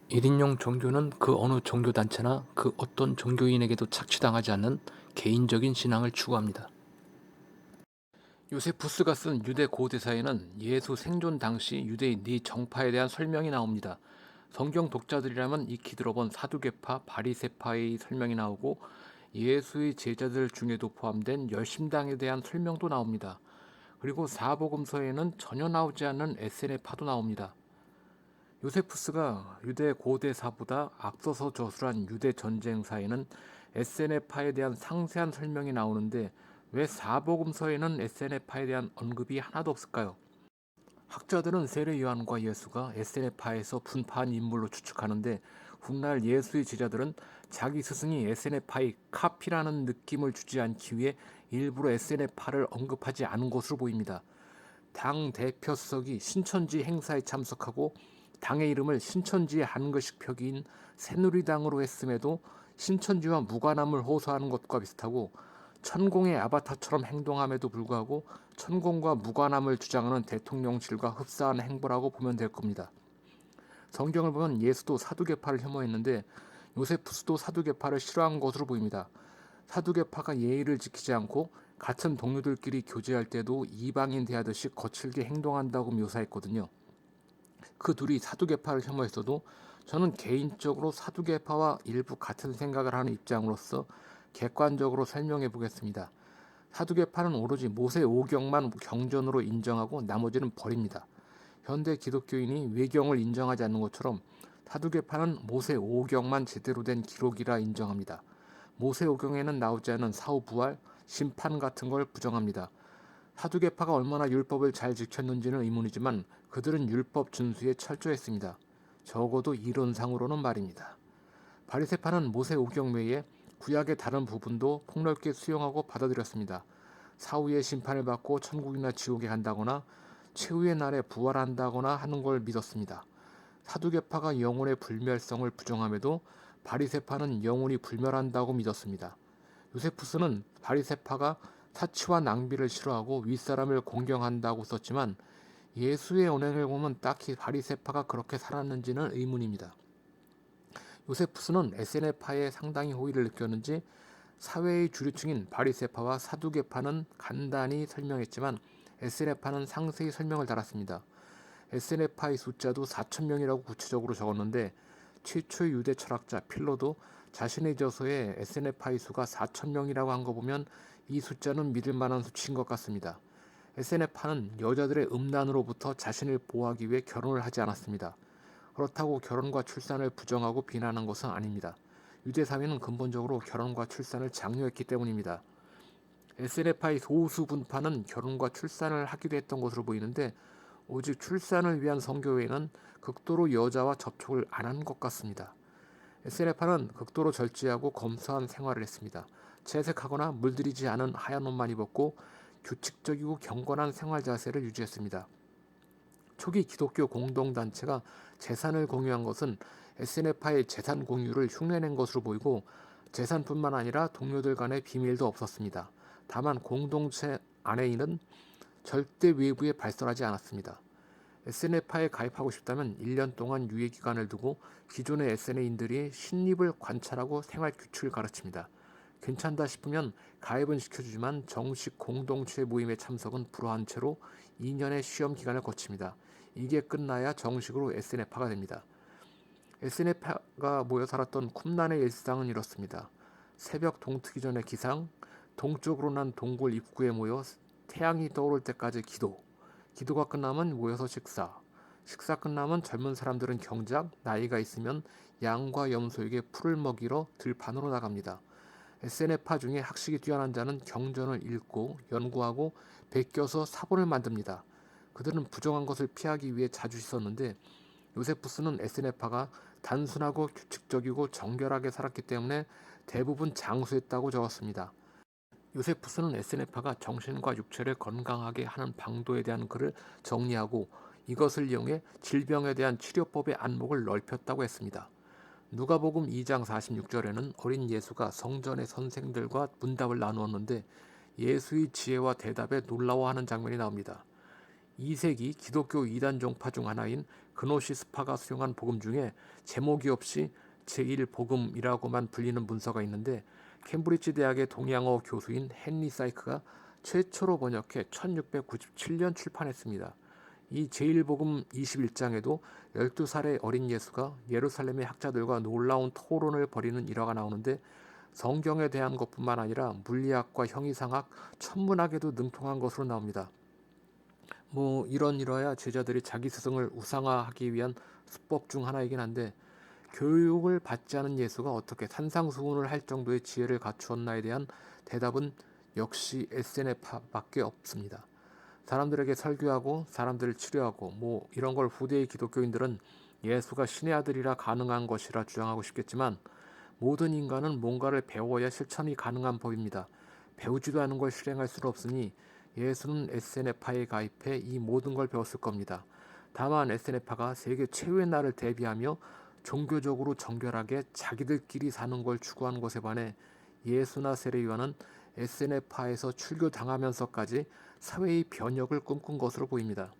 1인용 종교는 그 어느 종교단체나 그 어떤 종교인에게도 착취당하지 않는 개인적인 신앙을 추구합니다. 요세푸스가 쓴 유대 고대사에는 예수 생존 당시 유대인 네 정파에 대한 설명이 나옵니다. 성경 독자들이라면 익히 들어본 사두개파, 바리새파의 설명이 나오고 예수의 제자들 중에도 포함된 열심당에 대한 설명도 나옵니다. 그리고 사복음서에는 전혀 나오지 않는 에세네파도 나옵니다. 요세푸스가 유대 고대사보다 앞서서 저술한 유대 전쟁사에는 에세네파에 대한 상세한 설명이 나오는데 왜 사복음서에는 에세네파에 대한 언급이 하나도 없을까요? 학자들은 세례 요한과 예수가 에세네파에서 분파한 인물로 추측하는데 훗날 예수의 제자들은 자기 스승이 에세네파의 카피라는 느낌을 주지 않기 위해 일부러 에세네파를 언급하지 않은 것으로 보입니다. 당 대표 수석이 신천지 행사에 참석하고 당의 이름을 신천지의 한글식 표기인 새누리당으로 했음에도 신천지와 무관함을 호소하는 것과 비슷하고 천공의 아바타처럼 행동함에도 불구하고 천공과 무관함을 주장하는 대통령실과 흡사한 행보라고 보면 될 겁니다. 성경을 보면 예수도 사두개파를 혐오했는데 요세푸스도 사두개파를 싫어한 것으로 보입니다. 사두개파가 예의를 지키지 않고 같은 동료들끼리 교제할 때도 이방인 대하듯이 거칠게 행동한다고 묘사했거든요. 그 둘이 사두개파를 혐오했어도 저는 개인적으로 사두개파와 일부 같은 생각을 하는 입장으로서 객관적으로 설명해 보겠습니다. 사두개파는 오로지 모세 오경만 경전으로 인정하고 나머지는 버립니다. 현대 기독교인이 외경을 인정하지 않는 것처럼 사두개파는 모세 오경만 제대로 된 기록이라 인정합니다. 모세 오경에는 나오지 않은 사후 부활, 심판 같은 걸 부정합니다. 사두개파가 얼마나 율법을 잘 지켰는지는 의문이지만 그들은 율법 준수에 철저했습니다. 적어도 이론상으로는 말입니다. 바리새파는 모세 오경 외에 구약의 다른 부분도 폭넓게 수용하고 받아들였습니다. 사후에 심판을 받고 천국이나 지옥에 간다거나 최후의 날에 부활한다거나 하는 걸 믿었습니다. 사두개파가 영혼의 불멸성을 부정함에도 바리새파는 영혼이 불멸한다고 믿었습니다. 요세푸스는 바리새파가 사치와 낭비를 싫어하고 윗사람을 공경한다고 썼지만 예수의 언행을 보면 딱히 바리새파가 그렇게 살았는지는 의문입니다. 요세푸스는 에세네파에 상당히 호의를 느꼈는지 사회의 주류층인 바리새파와 사두개파는 간단히 설명했지만 에세네파는 상세히 설명을 달았습니다. 에세네파의 숫자도 4,000명이라고 구체적으로 적었는데 최초의 유대 철학자 필로도 자신의 저서에 에세네파의 수가 4,000명이라고 한 거 보면 이 숫자는 믿을 만한 수치인 것 같습니다. 에세네파는 여자들의 음란으로부터 자신을 보호하기 위해 결혼을 하지 않았습니다. 그렇다고 결혼과 출산을 부정하고 비난한 것은 아닙니다. 유대 사회는 근본적으로 결혼과 출산을 장려했기 때문입니다. 에세네파의 소수 분파는 결혼과 출산을 하기도 했던 것으로 보이는데 오직 출산을 위한 성교 외에는 극도로 여자와 접촉을 안 한 것 같습니다. 에세네파는 극도로 절제하고 검소한 생활을 했습니다. 채색하거나 물들이지 않은 하얀 옷만 입었고 규칙적이고 경건한 생활 자세를 유지했습니다. 초기 기독교 공동단체가 재산을 공유한 것은 에세네파의 재산 공유를 흉내낸 것으로 보이고 재산뿐만 아니라 동료들 간의 비밀도 없었습니다. 다만 공동체 안에는 절대 외부에 발설하지 않았습니다. SNF파에 가입하고 싶다면 1년 동안 유예 기간을 두고 기존의 SNA인들이 신입을 관찰하고 생활 규칙을 가르칩니다. 괜찮다 싶으면 가입은 시켜주지만 정식 공동체 모임에 참석은 불허한 채로 2년의 시험 기간을 거칩니다. 이게 끝나야 정식으로 SNF파가 됩니다. SNF파가 모여 살았던 쿰란의 일상은 이렇습니다. 새벽 동트기 전에 기상, 동쪽으로 난 동굴 입구에 모여 태양이 떠오를 때까지 기도가 끝나면 모여서 식사 끝나면 젊은 사람들은 경작, 나이가 있으면 양과 염소에게 풀을 먹이러 들판으로 나갑니다. SNF파 중에 학식이 뛰어난 자는 경전을 읽고 연구하고 베껴서 사본을 만듭니다. 그들은 부정한 것을 피하기 위해 자주 씻었는데 요세푸스는 SNF파가 단순하고 규칙적이고 정결하게 살았기 때문에 대부분 장수했다고 적었습니다. 요세푸스는 SNF파가 정신과 육체를 건강하게 하는 방도에 대한 글을 정리하고 이것을 이용해 질병에 대한 치료법의 안목을 넓혔다고 했습니다. 누가복음 2장 46절에는 어린 예수가 성전의 선생들과 문답을 나누었는데 예수의 지혜와 대답에 놀라워하는 장면이 나옵니다. 2세기 기독교 이단 종파 중 하나인 그노시스파가 수용한 복음 중에 제목이 없이 제1복음이라고만 불리는 문서가 있는데, 캠브리지 대학의 동양어 교수인 헨리 사이크가 최초로 번역해 1697년 출판했습니다. 이 제1복음 21장에도 12살의 어린 예수가 예루살렘의 학자들과 놀라운 토론을 벌이는 일화가 나오는데, 성경에 대한 것뿐만 아니라 물리학과 형이상학, 천문학에도 능통한 것으로 나옵니다. 이런 일화야 제자들이 자기 스승을 우상화하기 위한 수법 중 하나이긴 한데, 교육을 받지 않은 예수가 어떻게 산상수훈을 할 정도의 지혜를 갖추었나에 대한 대답은 역시 SNF밖에 없습니다. 사람들에게 설교하고 사람들을 치료하고 이런 걸 후대의 기독교인들은 예수가 신의 아들이라 가능한 것이라 주장하고 싶겠지만, 모든 인간은 뭔가를 배워야 실천이 가능한 법입니다. 배우지도 않은 걸 실행할 수는 없으니 예수는 SNF파에 가입해 이 모든 걸 배웠을 겁니다. 다만 SNF파가 세계 최후의 날을 대비하며 종교적으로 정결하게 자기들끼리 사는 걸 추구하는 것에 반해, 예수나 세례요한은 SNF파에서 출교당하면서까지 사회의 변혁을 꿈꾼 것으로 보입니다.